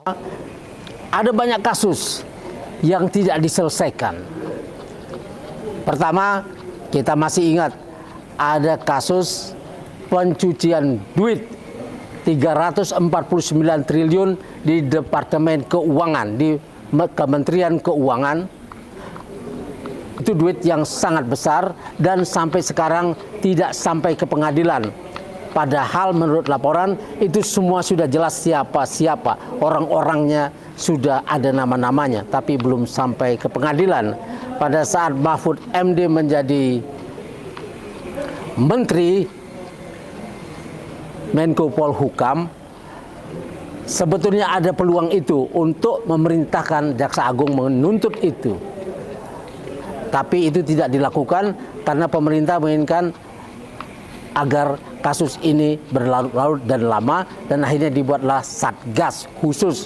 Ada banyak kasus yang tidak diselesaikan. Pertama, kita masih ingat ada kasus pencucian duit 349 triliun di Departemen Keuangan, di Kementerian Keuangan. Itu duit yang sangat besar dan sampai sekarang tidak sampai ke pengadilan. Padahal menurut laporan itu semua sudah jelas siapa-siapa, orang-orangnya sudah ada nama-namanya, tapi belum sampai ke pengadilan. Pada saat Mahfud MD menjadi Menteri Menko Polhukam, sebetulnya ada peluang itu untuk memerintahkan Jaksa Agung menuntut itu. Tapi itu tidak dilakukan karena pemerintah menginginkan agar kasus ini berlarut-larut dan lama, dan akhirnya dibuatlah satgas khusus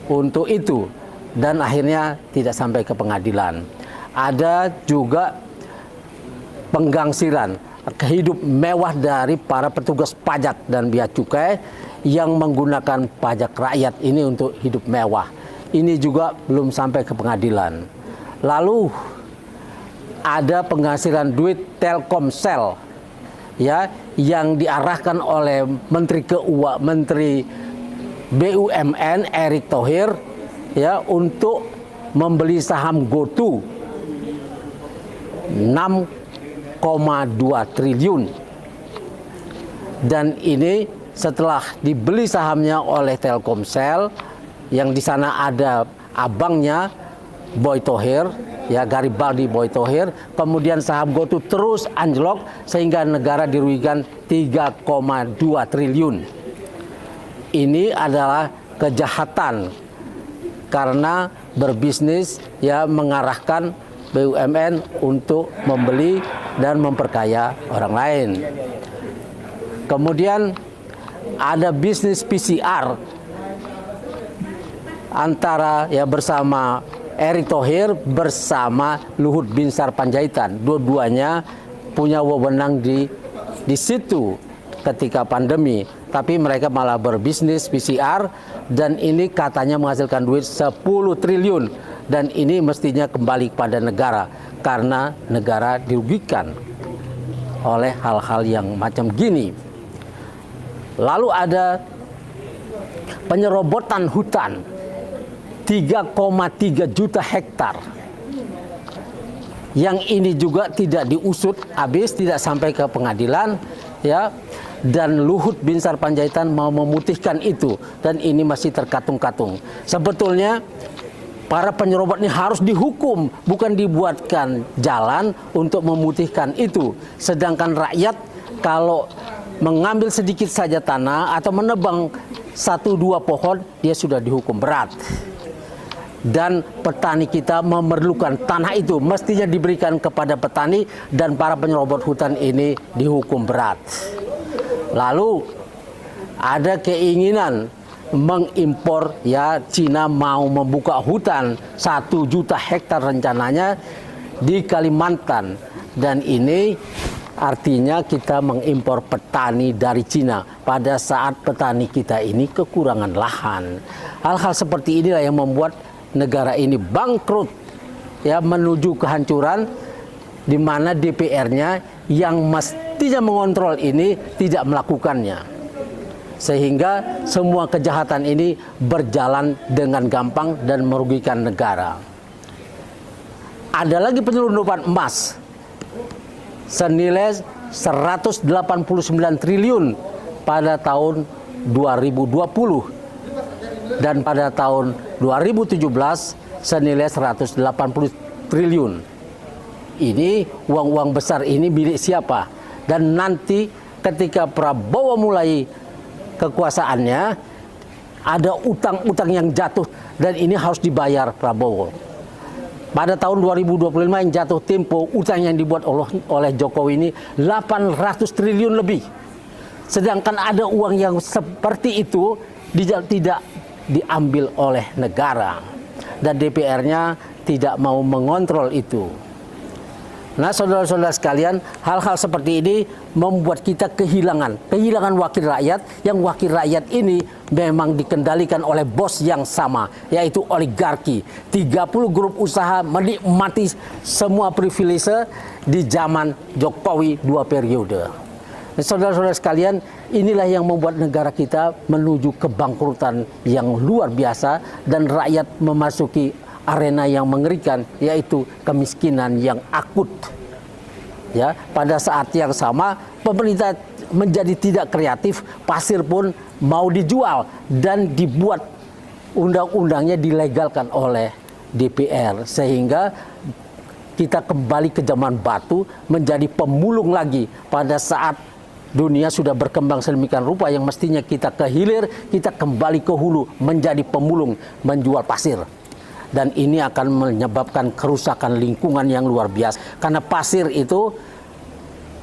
untuk itu, dan akhirnya tidak sampai ke pengadilan. Ada juga penggangsiran hidup mewah dari para petugas pajak dan bea cukai yang menggunakan pajak rakyat ini untuk hidup mewah. Ini juga belum sampai ke pengadilan. Lalu ada penghasilan duit Telkomsel, ya, yang diarahkan oleh Menteri BUMN Erick Thohir, ya, untuk membeli saham GoTo 6,2 triliun. Dan ini setelah dibeli sahamnya oleh Telkomsel, yang di sana ada abangnya Boy Thohir, ya, Garibaldi Boy Thohir, kemudian saham GoTo terus anjlok sehingga negara dirugikan 3,2 triliun. Ini adalah kejahatan karena berbisnis, ya, mengarahkan BUMN untuk membeli dan memperkaya orang lain. Kemudian ada bisnis PCR antara, ya, bersama Erick Thohir bersama Luhut Binsar Panjaitan. Dua-duanya punya wewenang di situ ketika pandemi, tapi mereka malah berbisnis PCR, dan ini katanya menghasilkan duit 10 triliun, dan ini mestinya kembali kepada negara karena negara dirugikan oleh hal-hal yang macam gini. Lalu ada penyerobotan hutan 3,3 juta hektar. Yang ini juga tidak diusut habis, tidak sampai ke pengadilan, ya. Dan Luhut Binsar Panjaitan mau memutihkan itu, dan ini masih terkatung-katung. Sebetulnya para penyerobot ini harus dihukum, bukan dibuatkan jalan untuk memutihkan itu. Sedangkan rakyat kalau mengambil sedikit saja tanah atau menebang 1-2 pohon, dia sudah dihukum berat. Dan petani kita memerlukan tanah itu, mestinya diberikan kepada petani, dan para penyerobot hutan ini dihukum berat. Lalu ada keinginan mengimpor, ya, Cina mau membuka hutan 1 juta hektar rencananya di Kalimantan, dan ini artinya kita mengimpor petani dari Cina pada saat petani kita ini kekurangan lahan. Hal-hal seperti inilah yang membuat negara ini bangkrut, ya, menuju kehancuran, di mana DPR-nya yang mestinya mengontrol ini tidak melakukannya, sehingga semua kejahatan ini berjalan dengan gampang dan merugikan negara. Ada lagi penyelundupan emas senilai 189 triliun pada tahun 2020, dan pada tahun 2017 senilai 180 triliun. Ini uang-uang besar ini milik siapa? Dan nanti ketika Prabowo mulai kekuasaannya, ada utang-utang yang jatuh, dan ini harus dibayar Prabowo. Pada tahun 2025 yang jatuh tempo, utang yang dibuat oleh Jokowi ini 800 triliun lebih. Sedangkan ada uang yang seperti itu tidak diambil oleh negara, dan DPR-nya tidak mau mengontrol itu. Nah, saudara-saudara sekalian, hal-hal seperti ini membuat kita kehilangan wakil rakyat, yang wakil rakyat ini memang dikendalikan oleh bos yang sama, yaitu oligarki. 30 grup usaha menikmati semua privilege di zaman Jokowi 2 periode. Nah, saudara-saudara sekalian, inilah yang membuat negara kita menuju kebangkrutan yang luar biasa dan rakyat memasuki arena yang mengerikan, yaitu kemiskinan yang akut. Ya, pada saat yang sama pemerintah menjadi tidak kreatif, pasir pun mau dijual dan dibuat undang-undangnya dilegalkan oleh DPR, sehingga kita kembali ke zaman batu menjadi pemulung lagi pada saat dunia sudah berkembang sedemikian rupa yang mestinya kita ke hilir, kita kembali ke hulu menjadi pemulung, menjual pasir. Dan ini akan menyebabkan kerusakan lingkungan yang luar biasa. Karena pasir itu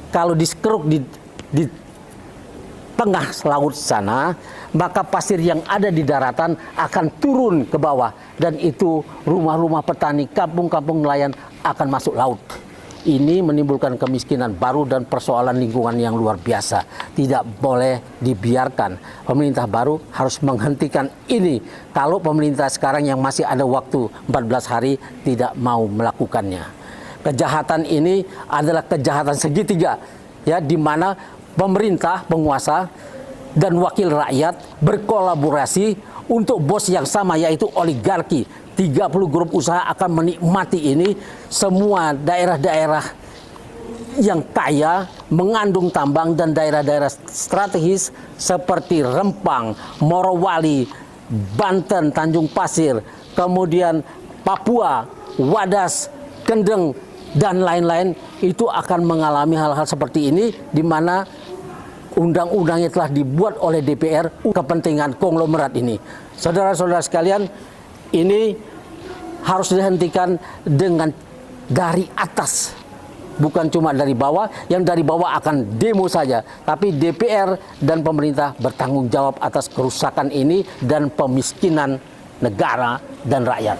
kalau dikeruk di tengah laut sana, maka pasir yang ada di daratan akan turun ke bawah. Dan itu rumah-rumah petani, kampung-kampung nelayan akan masuk laut. Ini menimbulkan kemiskinan baru dan persoalan lingkungan yang luar biasa. Tidak boleh dibiarkan. Pemerintah baru harus menghentikan ini. Kalau pemerintah sekarang yang masih ada waktu 14 hari tidak mau melakukannya. Kejahatan ini adalah kejahatan segitiga, ya, di mana pemerintah, penguasa, dan wakil rakyat berkolaborasi untuk bos yang sama, yaitu oligarki. 30 grup usaha akan menikmati ini. Semua daerah-daerah yang kaya, mengandung tambang, dan daerah-daerah strategis seperti Rempang, Morowali, Banten, Tanjung Pasir, kemudian Papua, Wadas, Kendeng, dan lain-lain, itu akan mengalami hal-hal seperti ini, di mana undang-undangnya telah dibuat oleh DPR kepentingan konglomerat ini. Saudara-saudara sekalian, ini harus dihentikan dengan dari atas, bukan cuma dari bawah. Yang dari bawah akan demo saja, tapi DPR dan pemerintah bertanggung jawab atas kerusakan ini dan pemiskinan negara dan rakyat.